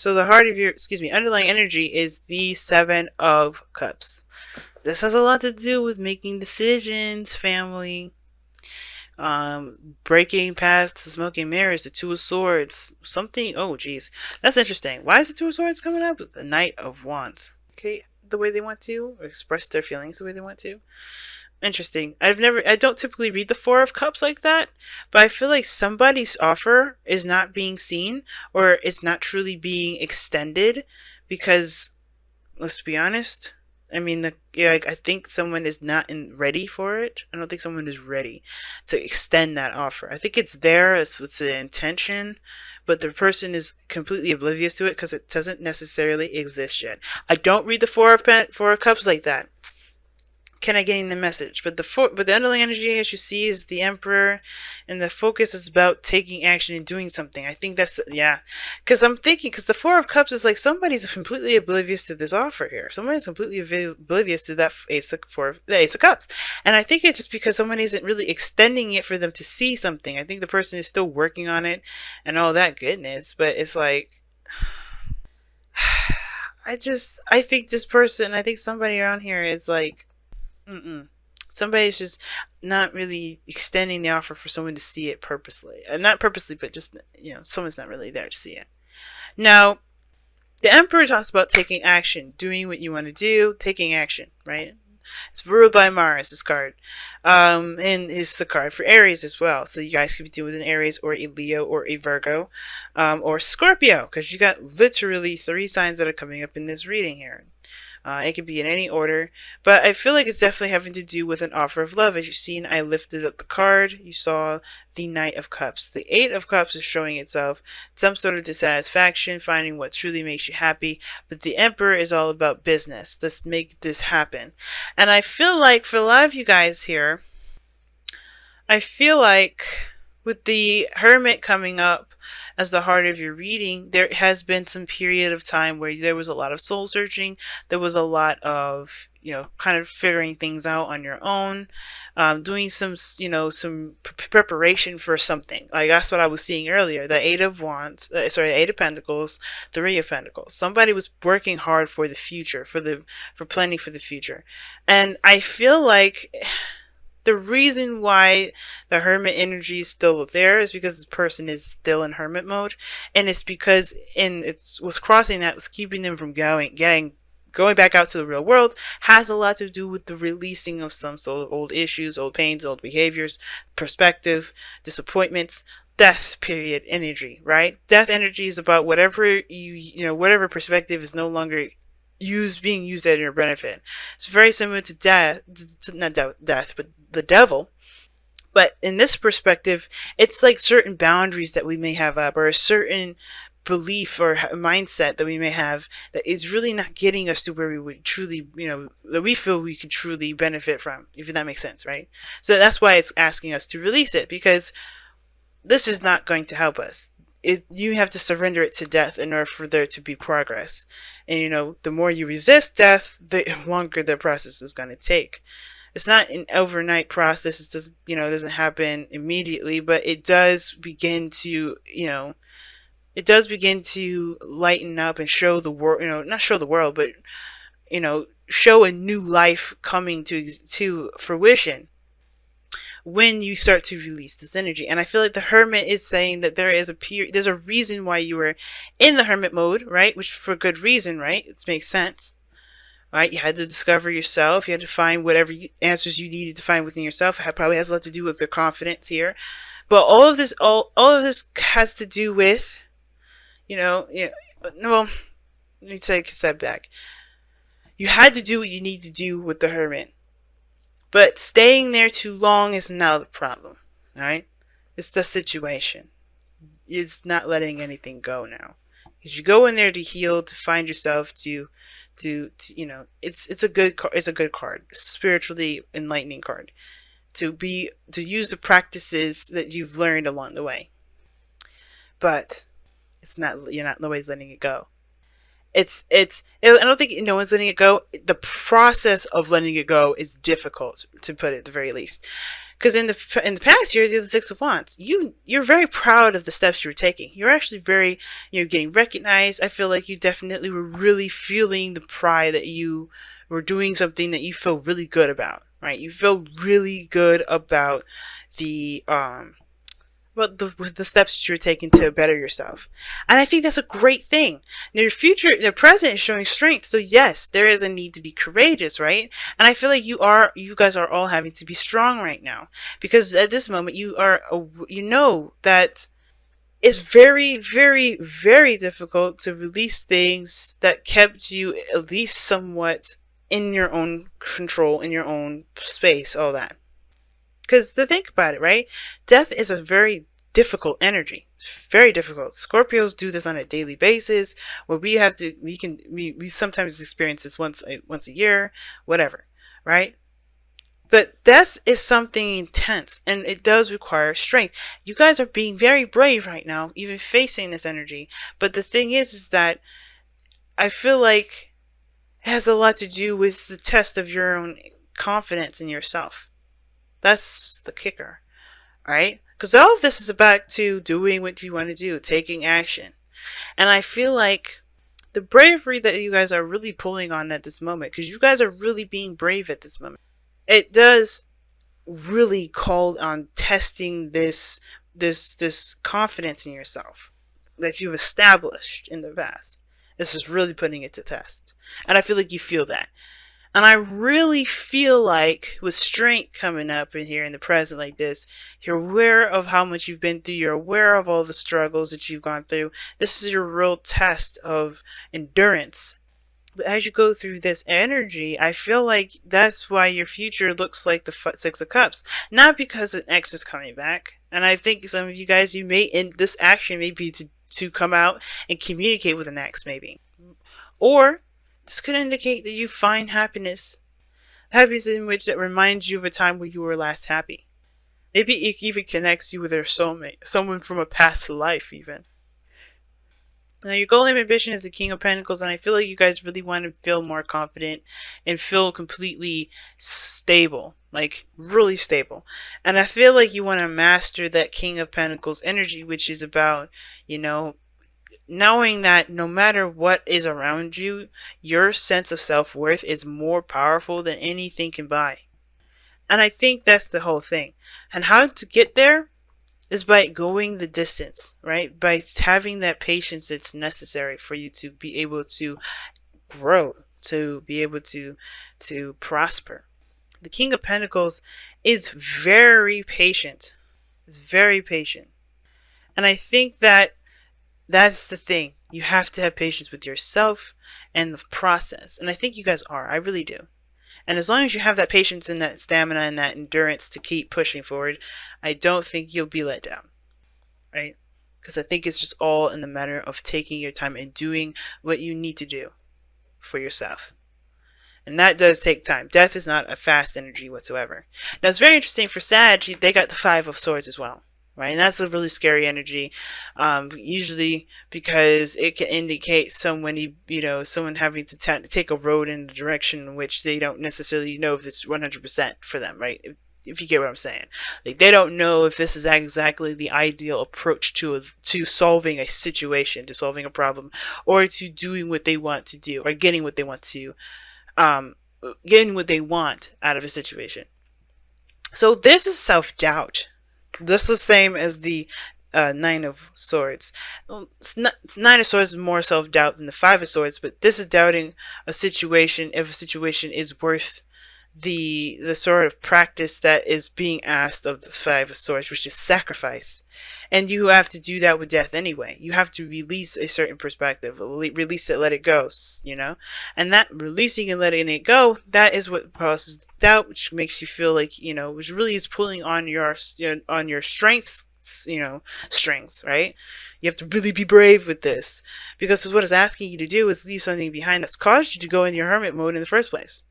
So the heart of your, underlying energy is the Seven of Cups. This has a lot to do with making decisions, family. Breaking past the smoking mirrors, the Two of Swords, something. Oh, geez, that's interesting. Why is the Two of Swords coming up? The Knight of Wands. Okay, the way they want to, or express their feelings the way they want to. Interesting. I don't typically read the Four of Cups like that, but I feel like somebody's offer is not being seen, or it's not truly being extended, because let's be honest. I mean, I think someone is not ready for it. I don't think someone is ready to extend that offer. I think it's there. It's the intention, but the person is completely oblivious to it because it doesn't necessarily exist yet. I don't read the Four of Cups like that. Can I gain the message? But the underlying energy, as you see, is the Emperor, and the focus is about taking action and doing something. I think that's yeah, because I'm thinking, because the Four of Cups is like somebody's completely oblivious to this offer here. Somebody's completely oblivious to that the Ace of Cups, and I think it's just because someone isn't really extending it for them to see something. I think the person is still working on it and all that goodness, but it's like. I think this person, I think somebody around here is like, somebody's just not really extending the offer for someone to see it purposely. Not purposely, but just, someone's not really there to see it. Now, the Emperor talks about taking action, doing what you want to do, taking action, right? It's ruled by Mars, this card. And it's the card for Aries as well. So you guys could be dealing with an Aries or a Leo or a Virgo or Scorpio, because you got literally 3 signs that are coming up in this reading here. It could be in any order, but I feel like it's definitely having to do with an offer of love. As you've seen, I lifted up the card. You saw the Knight of Cups. The Eight of Cups is showing itself some sort of dissatisfaction, finding what truly makes you happy. But the Emperor is all about business. Let's make this happen. And I feel like for a lot of you guys here, I feel like with the Hermit coming up as the heart of your reading, there has been some period of time where there was a lot of soul searching. There was a lot of, kind of figuring things out on your own, doing some, some preparation for something. Like that's what I was seeing earlier. The Eight of Wands, Eight of Pentacles, Three of Pentacles. Somebody was working hard for the future, for planning for the future. And I feel like the reason why the Hermit energy is still there is because this person is still in Hermit mode, and it's because was crossing that was keeping them from going back out to the real world, has a lot to do with the releasing of some sort of old issues, old pains, old behaviors, perspective, disappointments, death period energy, right? Death energy is about whatever whatever perspective is no longer being used at your benefit. It's very similar to death, not death, but the devil. But in this perspective, it's like certain boundaries that we may have up, or a certain belief or mindset that we may have that is really not getting us to where we would truly, that we feel we could truly benefit from, if that makes sense, right? So that's why it's asking us to release it, because this is not going to help us. You have to surrender it to death in order for there to be progress. And the more you resist death, the longer the process is going to take. It's not an overnight process. It doesn't happen immediately, but it does begin to, lighten up and show the world, not show the world, but, show a new life coming to fruition when you start to release this energy. And I feel like the Hermit is saying that there's a reason why you were in the Hermit mode, right? Which for good reason, right? It makes sense. Right, you had to discover yourself. You had to find whatever answers you needed to find within yourself. It probably has a lot to do with the confidence here, but all of this has to do with, well, let me take a step back. You had to do what you need to do with the Hermit, but staying there too long is not the problem. All right, it's the situation. It's not letting anything go now. Because you go in there to heal, to find yourself, to it's a good card, it's a spiritually enlightening card, to use the practices that you've learned along the way. But you're not always letting it go. I don't think no one's letting it go. The process of letting it go is difficult, to put it at the very least. Because in the past year, you're the Six of Wands. You're very proud of the steps you were taking. You're actually very, getting recognized. I feel like you definitely were really feeling the pride that you were doing something that you feel really good about, right? You feel really good about the the steps that you're taking to better yourself. And I think that's a great thing. Now, the present is showing strength. So yes, there is a need to be courageous, right? And I feel like you guys are all having to be strong right now, because at this moment you know that it's very, very, very difficult to release things that kept you at least somewhat in your own control, in your own space, all that. Because to think about it, right? Death is a very difficult energy. It's very difficult. Scorpios do this on a daily basis, where we sometimes experience this once a year, whatever, right? But death is something intense, and it does require strength. You guys are being very brave right now, even facing this energy. But the thing is that I feel like it has a lot to do with the test of your own confidence in yourself. That's the kicker, right? Because all of this is about doing what you want to do, taking action. And I feel like the bravery that you guys are really pulling on at this moment, because you guys are really being brave at this moment, it does really call on testing this confidence in yourself that you've established in the past. This is really putting it to test. And I feel like you feel that. And I really feel like with strength coming up in here in the present like this, you're aware of how much you've been through. You're aware of all the struggles that you've gone through. This is your real test of endurance. But as you go through this energy, I feel like that's why your future looks like the Six of Cups. Not because an ex is coming back. And I think some of you guys, you may, in this action may be to come out and communicate with an ex, maybe. Or this could indicate that you find happiness in which that reminds you of a time where you were last happy. Maybe it even connects you with your soulmate, someone from a past life even. Now your goal and ambition is the King of Pentacles, and I feel like you guys really want to feel more confident and feel completely stable, like really stable. And I feel like you want to master that King of Pentacles energy, which is about, knowing that no matter what is around you, your sense of self-worth is more powerful than anything can buy. And I think that's the whole thing. And how to get there is by going the distance, right? By having that patience that's necessary for you to be able to grow, to be able to prosper. The King of Pentacles is very patient. Is very patient. And I think that that's the thing. You have to have patience with yourself and the process. And I think you guys are. I really do. And as long as you have that patience and that stamina and that endurance to keep pushing forward, I don't think you'll be let down. Right? Because I think it's just all in the matter of taking your time and doing what you need to do for yourself. And that does take time. Death is not a fast energy whatsoever. Now, it's very interesting for Sag, they got the Five of Swords as well. Right? And that's a really scary energy, usually because it can indicate someone having to take a road in the direction in which they don't necessarily know if it's 100% for them, right? If you get what I'm saying. Like, they don't know if this is exactly the ideal approach to solving a situation, to solving a problem, or to doing what they want to do, or getting what they want out of a situation. So this is self-doubt. This is the same as the Nine of Swords. Nine of Swords is more self-doubt than the Five of Swords, but this is doubting a situation, if a situation is worth the sort of practice that is being asked of the Five of Swords, which is sacrifice. And you have to do that with death anyway. You have to release a certain perspective, release it, let it go, And that releasing and letting it go, that is what causes doubt, which makes you feel like, which really is pulling on your strengths, strengths, right? You have to really be brave with this, because what it's asking you to do is leave something behind that's caused you to go in your hermit mode in the first place.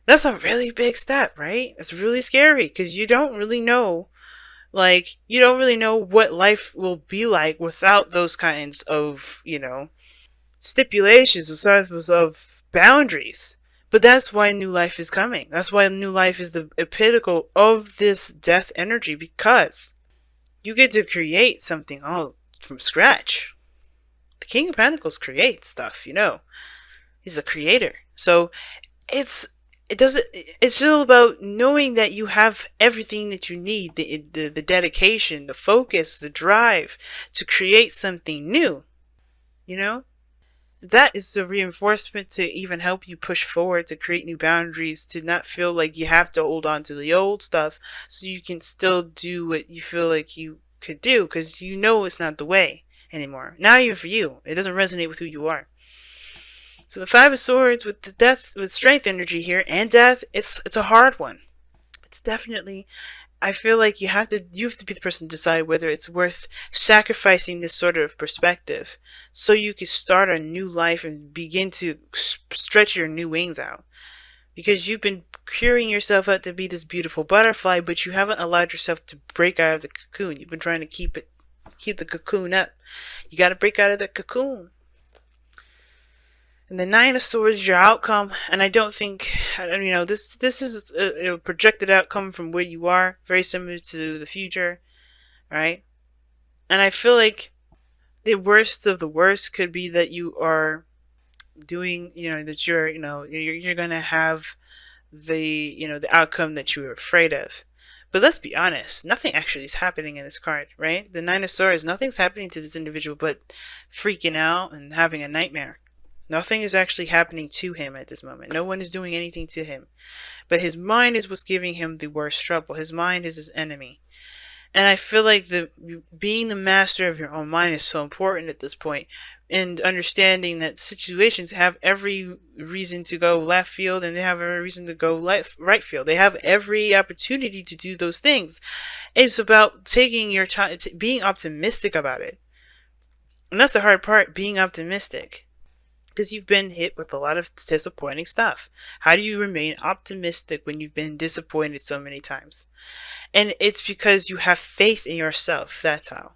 That's a really big step, right? It's really scary, because you don't really know what life will be like without those kinds of, stipulations or sorts of boundaries. But that's why new life is coming. That's why new life is the pinnacle of this death energy, because you get to create something all from scratch. The King of Pentacles creates stuff, you know. He's a creator. So it's it doesn't it's still about knowing that you have everything that you need, the dedication, the focus, the drive to create something new, you know. That is the reinforcement to even help you push forward, to create new boundaries, to not feel like you have to hold on to the old stuff so you can still do what you feel like you could do, because you know it's not the way anymore. Now you're for you. It doesn't resonate with who you are. So the Five of Swords with the death, with strength energy here and death, it's a hard one. It's definitely, I feel like you have to be the person to decide whether it's worth sacrificing this sort of perspective so you can start a new life and begin to stretch your new wings out. Because you've been curing yourself out to be this beautiful butterfly, but you haven't allowed yourself to break out of the cocoon. You've been trying to keep the cocoon up. You got to break out of the cocoon. And the Nine of Swords is your outcome, and I don't think, you know, this is a projected outcome from where you are, very similar to the future, right? And I feel like the worst of the worst could be that you are doing, you know, that you're gonna have the outcome that you were afraid of. But let's be honest, nothing actually is happening in this card, right? The Nine of Swords, nothing's happening to this individual but freaking out and having a nightmare. Nothing is actually happening to him at this moment. No one is doing anything to him. But his mind is what's giving him the worst trouble. His mind is his enemy. And I feel like being the master of your own mind is so important at this point. And understanding that situations have every reason to go left field and they have every reason to go right field. They have every opportunity to do those things. It's about taking your time, being optimistic about it. And that's the hard part, being optimistic. Because you've been hit with a lot of disappointing stuff. How do you remain optimistic when you've been disappointed so many times? And it's because you have faith in yourself. That's how.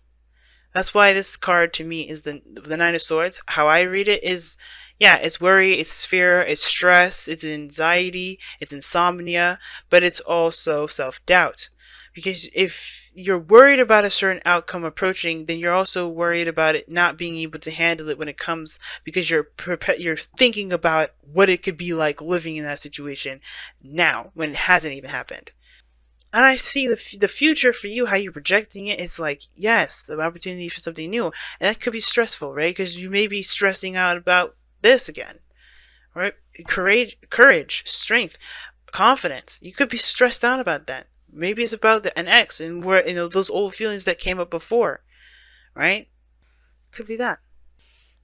That's why this card to me is the Nine of Swords. How I read it is, yeah, it's worry, it's fear, it's stress, it's anxiety, it's insomnia, but it's also self-doubt. Because if you're worried about a certain outcome approaching, then you're also worried about it not being able to handle it when it comes, because you're thinking about what it could be like living in that situation now when it hasn't even happened. And I see the future for you, how you're projecting it. It's like, yes, an opportunity for something new. And that could be stressful, right? Because you may be stressing out about this again, right? Courage, strength, confidence. You could be stressed out about that. Maybe it's about an ex and where, you know, those old feelings that came up before, right? Could be that.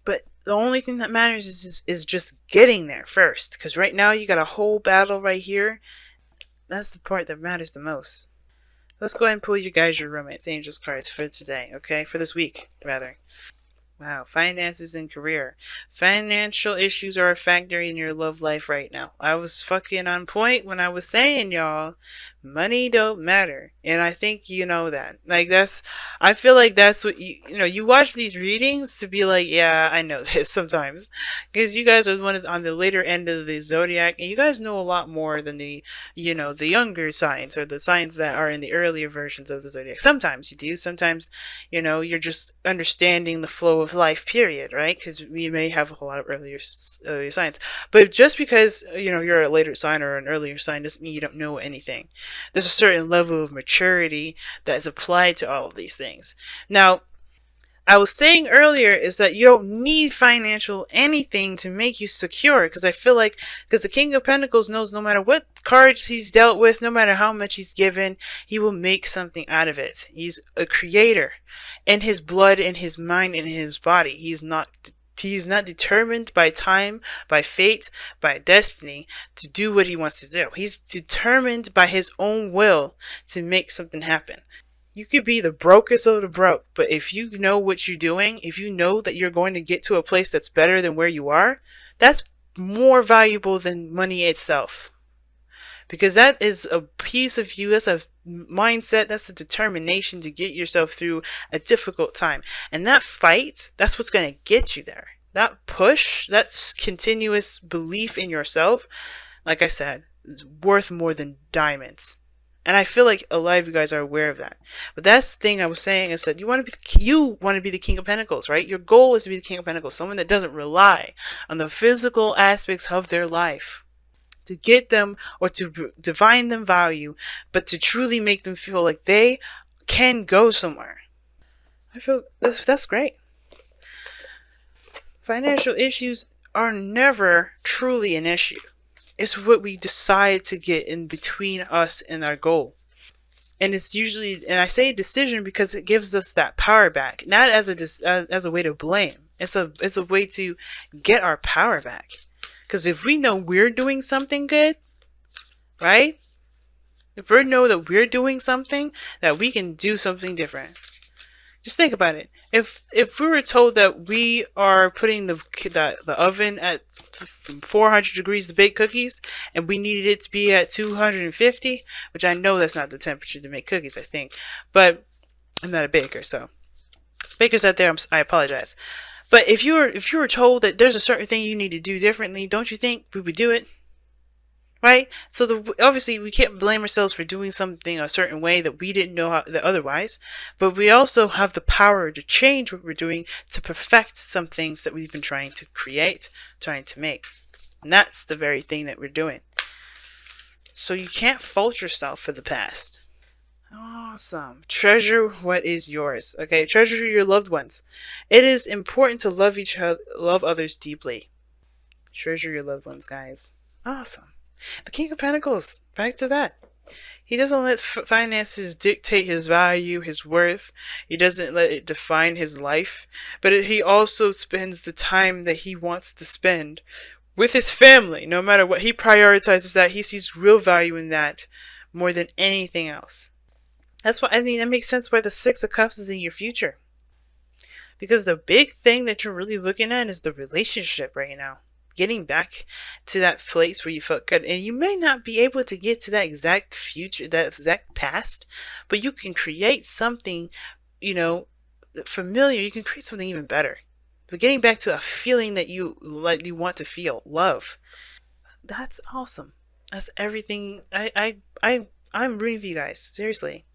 But the only thing that matters is just getting there first. Because right now you got a whole battle right here. That's the part that matters the most. Let's go ahead and pull you guys your romance angels cards for today, okay? For this week, rather. Wow, finances and career. Financial issues are a factor in your love life right now. I was fucking on point when I was saying, y'all, money don't matter. And I think you know that. Like, I feel like that's what you watch these readings to be like, yeah, I know this sometimes. Because you guys are on the later end of the zodiac, and you guys know a lot more than the younger signs, or the signs that are in the earlier versions of the zodiac. Sometimes you do. Sometimes, you're just understanding the flow of life, period, right? Because we may have a lot of earlier signs. But just because, you're a later sign or an earlier sign doesn't mean you don't know anything. There's a certain level of maturity that is applied to all of these things. Now, I was saying earlier is that you don't need financial anything to make you secure, because I feel like, because the King of Pentacles knows no matter what cards he's dealt with, no matter how much he's given, he will make something out of it. He's a creator in his blood, in his mind, and in his body. He is not determined by time, by fate, by destiny to do what he wants to do. He's determined by his own will to make something happen. You could be the brokest of the broke, but if you know what you're doing, if you know that you're going to get to a place that's better than where you are, that's more valuable than money itself. Because that is a piece of you, that's a mindset, that's a determination to get yourself through a difficult time. And that fight, that's what's going to get you there. that push, that continuous belief in yourself, like I said, is worth more than diamonds. And I feel like a lot of you guys are aware of that. But that's the thing I was saying, is that you want to be the King of Pentacles, right? Your goal is to be the King of Pentacles, someone that doesn't rely on the physical aspects of their life to get them or to divine them value, but to truly make them feel like they can go somewhere. I feel that's great. Financial issues are never truly an issue. It's what we decide to get in between us and our goal. And it's usually, and I say decision because it gives us that power back, not as a way to blame. It's a way to get our power back. Because if we know we're doing something good, right? If we know that we're doing something, that we can do something different. Just think about it. If we were told that we are putting the oven at 400 degrees to bake cookies, and we needed it to be at 250, which I know that's not the temperature to make cookies, I think, but I'm not a baker, so bakers out there, I apologize. But if you were told that there's a certain thing you need to do differently, don't you think we would do it? Right? So obviously we can't blame ourselves for doing something a certain way that we didn't know otherwise, but we also have the power to change what we're doing to perfect some things that we've been trying to create, trying to make. And that's the very thing that we're doing. So you can't fault yourself for the past. Awesome. Treasure what is yours. Okay, treasure your loved ones. It is important to love others deeply. Treasure your loved ones, guys. Awesome. The King of Pentacles, back to that. He doesn't let finances dictate his value, his worth. He doesn't let it define his life. But he also spends the time that he wants to spend with his family. No matter what, he prioritizes that. He sees real value in that more than anything else. That's why, I mean, that makes sense why the Six of Cups is in your future. Because the big thing that you're really looking at is the relationship right now. Getting back to that place where you felt good. And you may not be able to get to that exact future, that exact past, but you can create something, familiar. You can create something even better. But getting back to a feeling that you want to feel, love. That's awesome. That's everything. I'm rooting for you guys. Seriously.